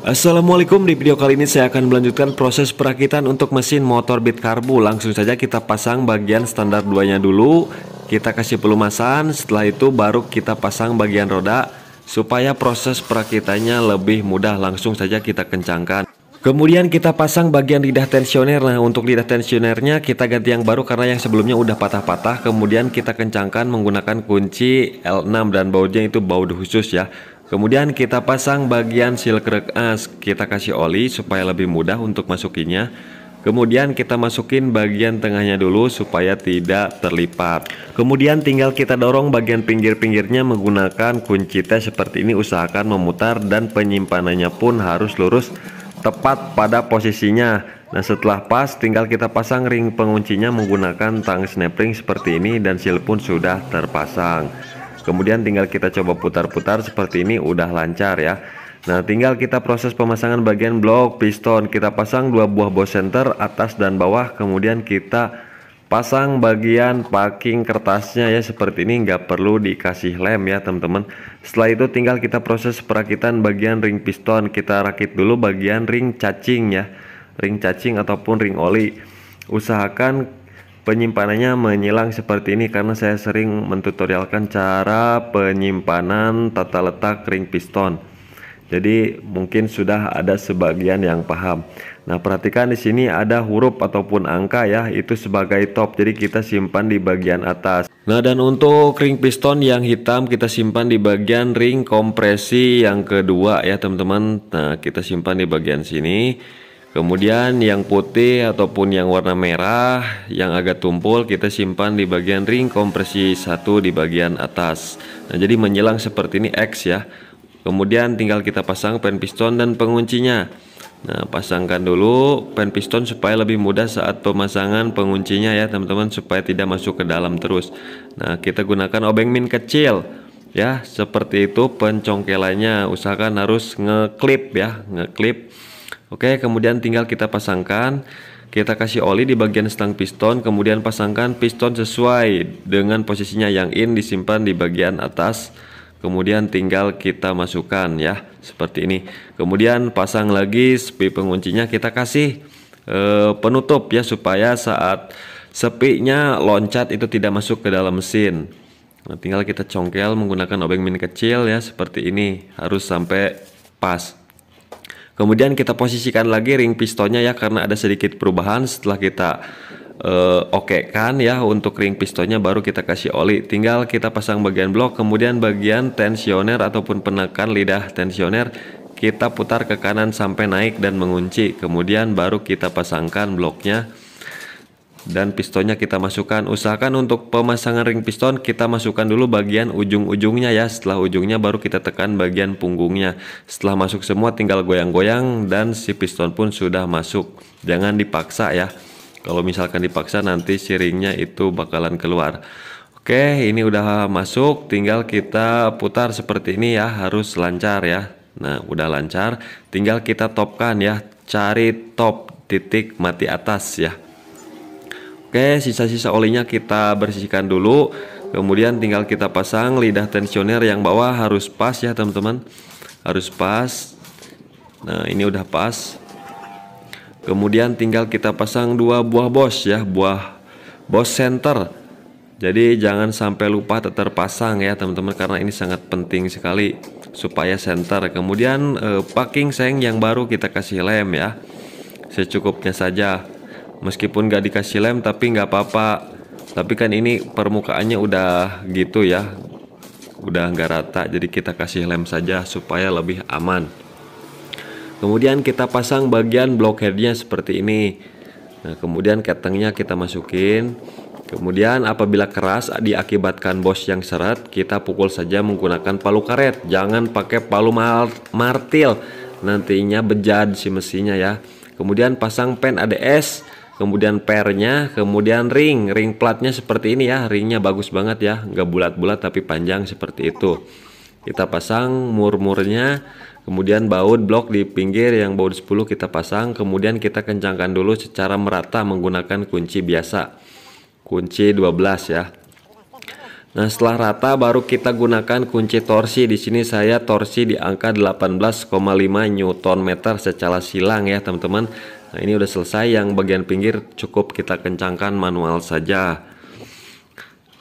Assalamualaikum, di video kali ini saya akan melanjutkan proses perakitan untuk mesin motor Beat Karbu. Langsung saja kita pasang bagian standar 2-nya dulu. Kita kasih pelumasan, setelah itu baru kita pasang bagian roda supaya proses perakitannya lebih mudah. Langsung saja kita kencangkan. Kemudian kita pasang bagian lidah tensioner. Nah, untuk lidah tensionernya kita ganti yang baru karena yang sebelumnya udah patah-patah. Kemudian kita kencangkan menggunakan kunci L6 dan bautnya itu baut khusus ya. Kemudian kita pasang bagian seal krek as, kita kasih oli supaya lebih mudah untuk masukinnya. Kemudian kita masukin bagian tengahnya dulu supaya tidak terlipat. Kemudian tinggal kita dorong bagian pinggir-pinggirnya menggunakan kunci T seperti ini. Usahakan memutar dan penyimpanannya pun harus lurus tepat pada posisinya. Nah, setelah pas tinggal kita pasang ring penguncinya menggunakan tang snap ring seperti ini dan seal pun sudah terpasang. Kemudian tinggal kita coba putar-putar seperti ini, udah lancar ya. Nah, tinggal kita proses pemasangan bagian blok piston. Kita pasang 2 buah boss center atas dan bawah. Kemudian kita pasang bagian packing kertasnya ya, seperti ini, nggak perlu dikasih lem ya teman-teman. Setelah itu tinggal kita proses perakitan bagian ring piston. Kita rakit dulu bagian ring cacing ya, ring cacing ataupun ring oli. Usahakan penyimpanannya menyilang seperti ini karena saya sering mentutorialkan cara penyimpanan tata letak ring piston. Jadi mungkin sudah ada sebagian yang paham. Nah, perhatikan di sini ada huruf ataupun angka ya, itu sebagai top. Jadi kita simpan di bagian atas. Nah, dan untuk ring piston yang hitam kita simpan di bagian ring kompresi yang kedua ya teman-teman. Nah, kita simpan di bagian sini. Kemudian yang putih ataupun yang warna merah yang agak tumpul kita simpan di bagian ring kompresi 1 di bagian atas. Nah, jadi menyilang seperti ini X ya. Kemudian tinggal kita pasang pen piston dan penguncinya. Nah, pasangkan dulu pen piston supaya lebih mudah saat pemasangan penguncinya ya teman-teman, supaya tidak masuk ke dalam terus. Nah, kita gunakan obeng min kecil ya, seperti itu pencongkelannya. Usahakan harus ngeklip ya, ngeklip. Oke, kemudian tinggal kita pasangkan. Kita kasih oli di bagian stang piston, kemudian pasangkan piston sesuai dengan posisinya. Yang in disimpan di bagian atas. Kemudian tinggal kita masukkan ya, seperti ini. Kemudian pasang lagi sepi penguncinya, kita kasih penutup ya, supaya saat sepinya loncat itu tidak masuk ke dalam mesin. Nah, tinggal kita congkel menggunakan obeng min kecil ya, seperti ini. Harus sampai pas. Kemudian kita posisikan lagi ring pistonnya ya, karena ada sedikit perubahan. Setelah kita oke kan ya untuk ring pistonnya, baru kita kasih oli. Tinggal kita pasang bagian blok, kemudian bagian tensioner ataupun penekan lidah tensioner kita putar ke kanan sampai naik dan mengunci. Kemudian baru kita pasangkan bloknya dan pistonnya kita masukkan. Usahakan untuk pemasangan ring piston kita masukkan dulu bagian ujung-ujungnya ya. Setelah ujungnya baru kita tekan bagian punggungnya. Setelah masuk semua tinggal goyang-goyang dan si piston pun sudah masuk. Jangan dipaksa ya. Kalau misalkan dipaksa nanti si ringnya itu bakalan keluar. Oke, ini udah masuk, tinggal kita putar seperti ini ya, harus lancar ya. Nah, udah lancar, tinggal kita topkan ya. Cari top titik mati atas ya. Oke, sisa-sisa olinya kita bersihkan dulu. Kemudian tinggal kita pasang lidah tensioner yang bawah, harus pas ya teman-teman, harus pas. Nah, ini udah pas. Kemudian tinggal kita pasang 2 buah bos ya, buah bos center. Jadi jangan sampai lupa terpasang ya teman-teman, karena ini sangat penting sekali supaya center. Kemudian packing seng yang baru kita kasih lem ya, secukupnya saja. Meskipun gak dikasih lem tapi nggak apa-apa. Tapi kan ini permukaannya udah gitu ya, udah nggak rata, jadi kita kasih lem saja supaya lebih aman. Kemudian kita pasang bagian blockheadnya seperti ini. Nah, kemudian ketengnya kita masukin. Kemudian apabila keras diakibatkan bos yang seret, kita pukul saja menggunakan palu karet. Jangan pakai palu martil, nantinya bejat si mesinnya ya. Kemudian pasang pen ADS, kemudian pernya, kemudian ring platnya seperti ini ya. Ringnya bagus banget ya, nggak bulat-bulat tapi panjang seperti itu. Kita pasang mur-murnya, kemudian baut blok di pinggir yang baut 10 kita pasang. Kemudian kita kencangkan dulu secara merata menggunakan kunci biasa, kunci 12 ya. Nah, setelah rata baru kita gunakan kunci torsi. Di sini saya torsi di angka 18,5 Newton meter secara silang ya, teman-teman. Nah, ini udah selesai. Yang bagian pinggir cukup kita kencangkan manual saja.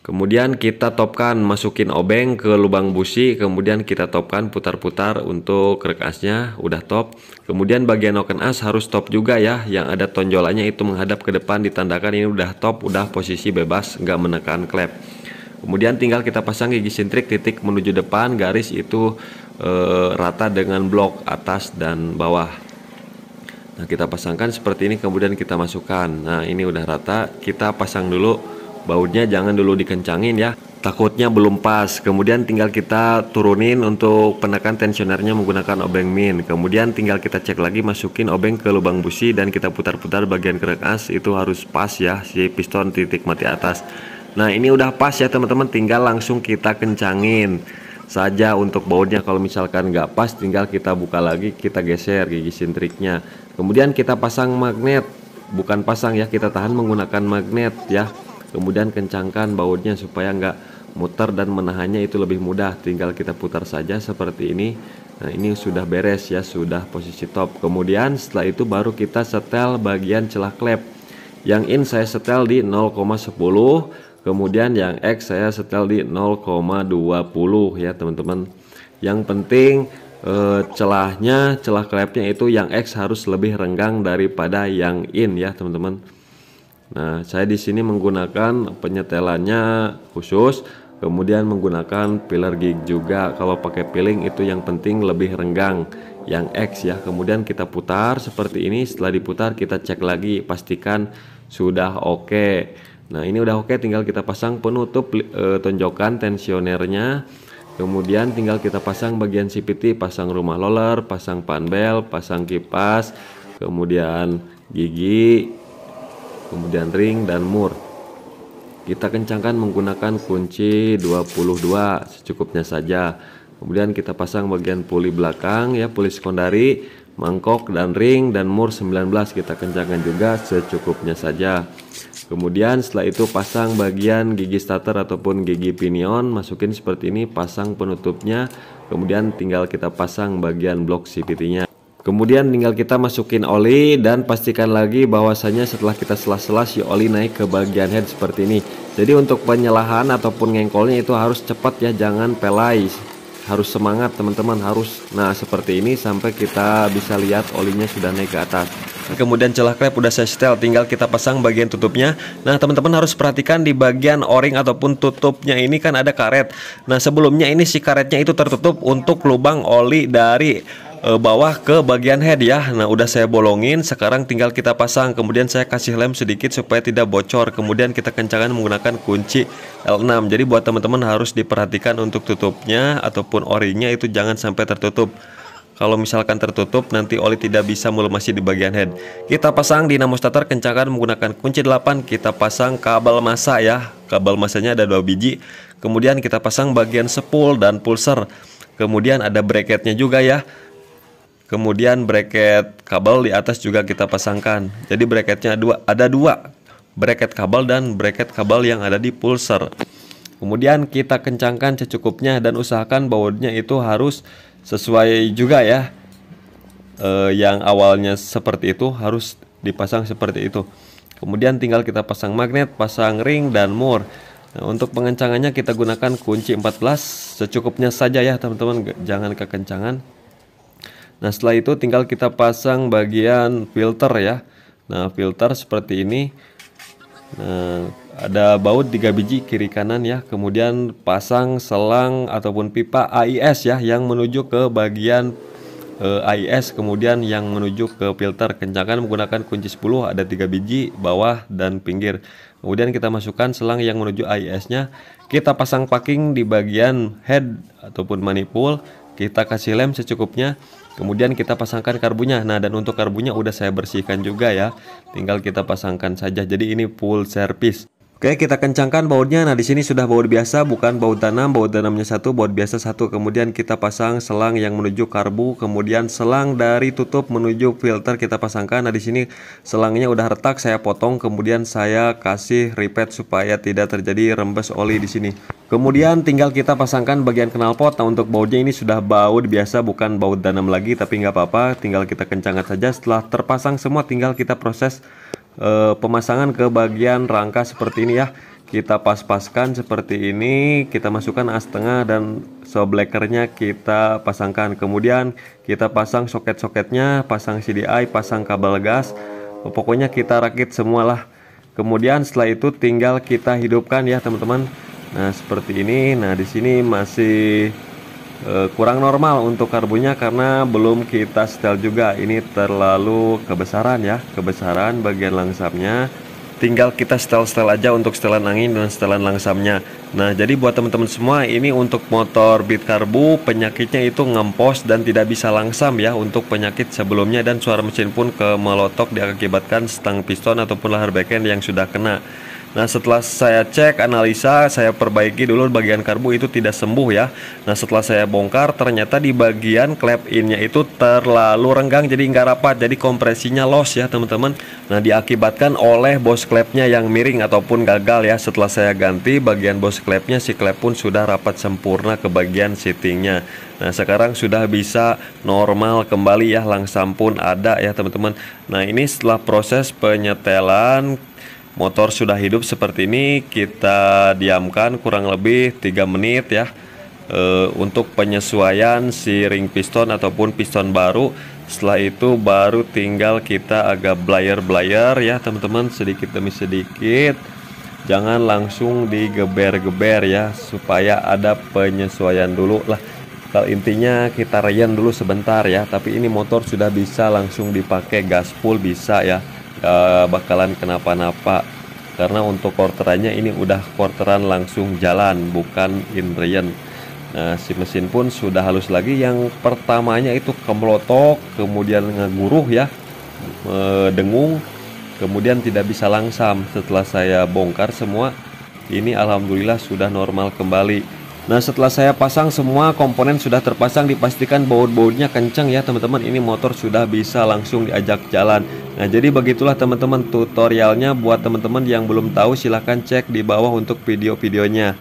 Kemudian kita topkan, masukin obeng ke lubang busi, kemudian kita topkan putar-putar untuk krek asnya, udah top. Kemudian bagian noken as harus top juga ya, yang ada tonjolannya itu menghadap ke depan, ditandakan ini udah top, udah posisi bebas, nggak menekan klep. Kemudian tinggal kita pasang gigi sintrik, titik menuju depan, garis itu rata dengan blok atas dan bawah. Nah, kita pasangkan seperti ini, kemudian kita masukkan. Nah, ini udah rata, kita pasang dulu. Bautnya jangan dulu dikencangin ya, takutnya belum pas. Kemudian tinggal kita turunin untuk penekan tensionernya menggunakan obeng min. Kemudian tinggal kita cek lagi, masukin obeng ke lubang busi dan kita putar-putar bagian krek as, itu harus pas ya si piston titik mati atas. Nah, ini udah pas ya teman-teman, tinggal langsung kita kencangin saja untuk bautnya. Kalau misalkan nggak pas, tinggal kita buka lagi, kita geser gigi sintriknya. Kemudian kita pasang magnet, bukan pasang ya, kita tahan menggunakan magnet ya. Kemudian kencangkan bautnya supaya nggak muter dan menahannya itu lebih mudah. Tinggal kita putar saja seperti ini. Nah, ini sudah beres ya, sudah posisi top. Kemudian setelah itu baru kita setel bagian celah klep. Yang in saya setel di 0,10, kemudian yang X saya setel di 0,20 ya teman-teman. Yang penting celah klepnya itu yang X harus lebih renggang daripada yang in ya teman-teman. Nah, saya di sini menggunakan penyetelannya khusus, kemudian menggunakan filler gig juga. Kalau pakai piling itu yang penting lebih renggang yang X ya. Kemudian kita putar seperti ini. Setelah diputar kita cek lagi, pastikan sudah oke. Nah, ini udah oke, tinggal kita pasang penutup tonjokan tensionernya. Kemudian tinggal kita pasang bagian CVT, pasang rumah roller, pasang panbel, pasang kipas, kemudian gigi, kemudian ring dan mur. Kita kencangkan menggunakan kunci 22 secukupnya saja. Kemudian kita pasang bagian puli belakang ya, puli sekondari, mangkok dan ring dan mur 19 kita kencangkan juga secukupnya saja. Kemudian setelah itu pasang bagian gigi starter ataupun gigi pinion, masukin seperti ini, pasang penutupnya. Kemudian tinggal kita pasang bagian blok CVT-nya. Kemudian tinggal kita masukin oli dan pastikan lagi bahwasanya setelah kita selah-selah si oli naik ke bagian head seperti ini. Jadi untuk penyelahan ataupun ngengkolnya itu harus cepat ya, jangan pelai. Harus semangat teman-teman, harus. Nah, seperti ini sampai kita bisa lihat olinya sudah naik ke atas. Kemudian celah klep udah saya setel, tinggal kita pasang bagian tutupnya. Nah, teman-teman harus perhatikan di bagian o-ring ataupun tutupnya ini kan ada karet. Nah, sebelumnya ini si karetnya itu tertutup untuk lubang oli dari bawah ke bagian head ya. Nah, udah saya bolongin, sekarang tinggal kita pasang. Kemudian saya kasih lem sedikit supaya tidak bocor. Kemudian kita kencangkan menggunakan kunci L6. Jadi buat teman-teman harus diperhatikan untuk tutupnya ataupun o-ringnya itu jangan sampai tertutup. Kalau misalkan tertutup, nanti oli tidak bisa melumasi di bagian head. Kita pasang dinamo starter, kencangkan menggunakan kunci 8. Kita pasang kabel massa ya. Kabel massanya ada 2 biji. Kemudian kita pasang bagian spool dan pulser. Kemudian ada bracketnya juga ya. Kemudian bracket kabel di atas juga kita pasangkan. Jadi bracketnya ada dua, bracket kabel dan bracket kabel yang ada di pulser. Kemudian kita kencangkan secukupnya dan usahakan bautnya itu harus sesuai juga ya. Yang awalnya seperti itu harus dipasang seperti itu. Kemudian tinggal kita pasang magnet, pasang ring dan mur. Nah, untuk pengencangannya kita gunakan kunci 14 secukupnya saja ya teman-teman, jangan kekencangan. Nah, setelah itu tinggal kita pasang bagian filter ya. Nah, filter seperti ini. Nah, ada baut 3 biji kiri kanan ya. Kemudian pasang selang ataupun pipa AIS ya, yang menuju ke bagian AIS, kemudian yang menuju ke filter. Kencangkan menggunakan kunci 10, ada 3 biji bawah dan pinggir. Kemudian kita masukkan selang yang menuju AIS-nya. Kita pasang packing di bagian head ataupun manifold. Kita kasih lem secukupnya. Kemudian kita pasangkan karbunya. Nah, dan untuk karbunya udah saya bersihkan juga ya. Tinggal kita pasangkan saja. Jadi ini full service. Oke, kita kencangkan bautnya. Nah, di sini sudah baut biasa, bukan baut tanam. Baut tanamnya satu, baut biasa satu. Kemudian kita pasang selang yang menuju karbu, kemudian selang dari tutup menuju filter kita pasangkan. Nah, di sini selangnya udah retak, saya potong, kemudian saya kasih ripet supaya tidak terjadi rembes oli di sini. Kemudian tinggal kita pasangkan bagian knalpot. Nah, untuk bautnya ini sudah baut biasa, bukan baut tanam lagi, tapi nggak apa-apa. Tinggal kita kencangkan saja. Setelah terpasang semua, tinggal kita proses pemasangan ke bagian rangka seperti ini ya. Kita pas-paskan seperti ini, kita masukkan as tengah dan soblekernya kita pasangkan. Kemudian kita pasang soket-soketnya, pasang CDI, pasang kabel gas. Pokoknya kita rakit semualah. Kemudian setelah itu tinggal kita hidupkan ya teman-teman. Nah, seperti ini. Nah, di sini masih kurang normal untuk karbunya karena belum kita setel juga. Ini terlalu kebesaran ya, kebesaran bagian langsamnya. Tinggal kita setel aja untuk setelan angin dan setelan langsamnya. Nah, jadi buat teman-teman semua, ini untuk motor Beat Karbu penyakitnya itu ngempos dan tidak bisa langsam ya untuk penyakit sebelumnya, dan suara mesin pun melotok diakibatkan stang piston ataupun lahar beken yang sudah kena. Nah, setelah saya cek, analisa, saya perbaiki dulu bagian karbu itu tidak sembuh ya. Nah, setelah saya bongkar, ternyata di bagian klep innya itu terlalu renggang, jadi nggak rapat, jadi kompresinya loss ya teman-teman. Nah, diakibatkan oleh bos klepnya yang miring ataupun gagal ya. Setelah saya ganti bagian bos klepnya, si klep pun sudah rapat sempurna ke bagian seatingnya. Nah, sekarang sudah bisa normal kembali ya, langsam pun ada ya teman-teman. Nah, ini setelah proses penyetelan, motor sudah hidup seperti ini. Kita diamkan kurang lebih 3 menit ya, untuk penyesuaian si ring piston ataupun piston baru. Setelah itu baru tinggal kita agak blayer ya teman-teman, sedikit demi sedikit, jangan langsung digeber-geber ya, supaya ada penyesuaian dulu lah. Kalau intinya kita reyen dulu sebentar ya. Tapi ini motor sudah bisa langsung dipakai gaspol, bisa ya, bakalan kenapa-napa, karena untuk quarterannya ini udah quarteran langsung jalan, bukan inreyen. Nah, si mesin pun sudah halus lagi. Yang pertamanya itu kemelotok, kemudian ngeguruh ya, dengung, kemudian tidak bisa langsam. Setelah saya bongkar semua, ini alhamdulillah sudah normal kembali. Nah, setelah saya pasang semua komponen sudah terpasang, dipastikan baut-bautnya kencang ya teman-teman. Ini motor sudah bisa langsung diajak jalan. Nah, jadi begitulah teman-teman tutorialnya. Buat teman-teman yang belum tahu, silahkan cek di bawah untuk video-videonya.